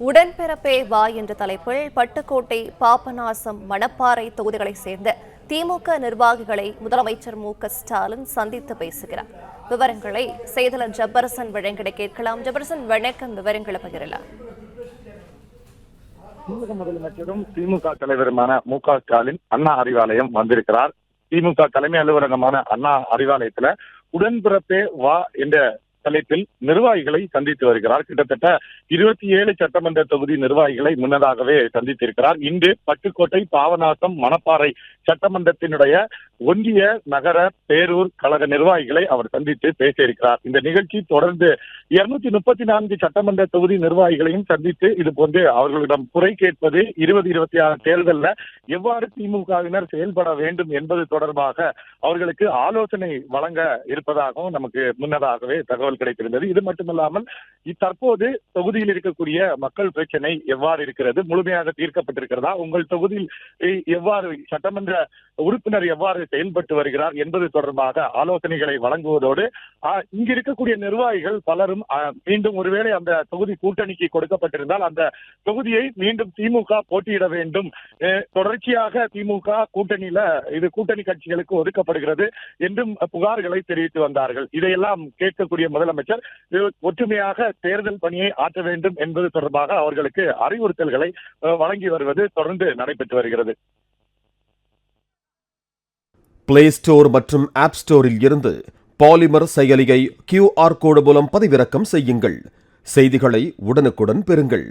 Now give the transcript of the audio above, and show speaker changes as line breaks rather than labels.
உடன்பிறப்பே வா என்ற தலைப்பில் பட்டுக்கோட்டை, பாபநாசம், மணப்பாறை தொகுதிகளைச் சேர்ந்த திமுக நிர்வாகிகளை முதலமைச்சர் மு.க.ஸ்டாலின் சந்தித்து பேசுகிறார். விவரங்களை செய்தியாளர் ஜபர்சன் வழங்கிட கேட்கலாம். ஜபர்சன், வணக்கம். விவரங்களை பகிரலாம்.
தமிழக முதலமைச்சரும் திமுக தலைவருமான மு.க.ஸ்டாலின் அண்ணா அறிவாலயம் வந்திருக்கிறார். திமுக தலைமை அலுவலகமான அண்ணா அறிவாலயத்துல உடன்பிறப்பே வா என்ற தலைப்பில் நிர்வாகிகளை சந்தித்து வருகிறார். கிட்டத்தட்ட 27 சட்டமன்ற தொகுதி நிர்வாகிகளை முன்னதாகவே சந்தித்திருக்கிறார். இன்று பட்டுக்கோட்டை, பாபநாசம், மணப்பாறை சட்டமன்றத்தினுடைய ஒன்றிய, நகர, பேரூர் கழக நிர்வாகிகளை அவர் சந்தித்து பேச இருக்கிறார். இந்த நிகழ்ச்சி தொடர்ந்து 234 சட்டமன்ற தொகுதி நிர்வாகிகளையும் சந்தித்து இது போன்று அவர்களிடம் குறை கேட்பது, 2026 தேர்தலில் எவ்வாறு திமுகவினர் செயல்பட வேண்டும் என்பது தொடர்பாக அவர்களுக்கு ஆலோசனை வழங்க இருப்பதாகவும் நமக்கு முன்னதாகவே தகவல் கிடைத்திருந்தது. இது மட்டுமல்லாமல் தற்போது தொகுதியில் இருக்கக்கூடிய மக்கள் பிரச்சனை எவ்வாறு இருக்கிறது, முழுமையாக தீர்க்கப்பட்டிருக்கிறதா, உங்கள் தொகுதியில் எவ்வாறு சட்டமன்ற உறுப்பினர் எவ்வாறு செயல்பட்டு வருகிறார் என்பது தொடர்பாக ஆலோசனைகளை வழங்குவதோடு இங்கு இருக்கக்கூடிய நிர்வாகிகள் பலரும் மீண்டும் ஒருவேளை அந்த தொகுதி கூட்டணிக்கு கொடுக்கப்பட்டிருந்தால் அந்த தொகுதியை மீண்டும் திமுக போட்டியிட வேண்டும், தொடர்ச்சியாக திமுக கூட்டணியில இது கூட்டணி கட்சிகளுக்கு ஒதுக்கப்படுகிறது என்றும் புகார்களை தெரிவித்து வந்தார்கள். இதையெல்லாம் கேட்கக்கூடிய முதலமைச்சர் ஒற்றுமையாக தேர்தல் பணியை ஆற்ற வேண்டும் என்பது தொடர்பாக அவர்களுக்கு அறிவுறுத்தல்களை வழங்கி வருவது தொடர்ந்து நடைபெற்று வருகிறது.
பிளே ஸ்டோர் மற்றும் ஆப் ஸ்டோரில் இருந்து பாலிமர் செயலியை QR கோடு மூலம் பதிவிறக்கம் செய்யுங்கள். செய்திகளை உடனுக்குடன் பெறுங்கள்.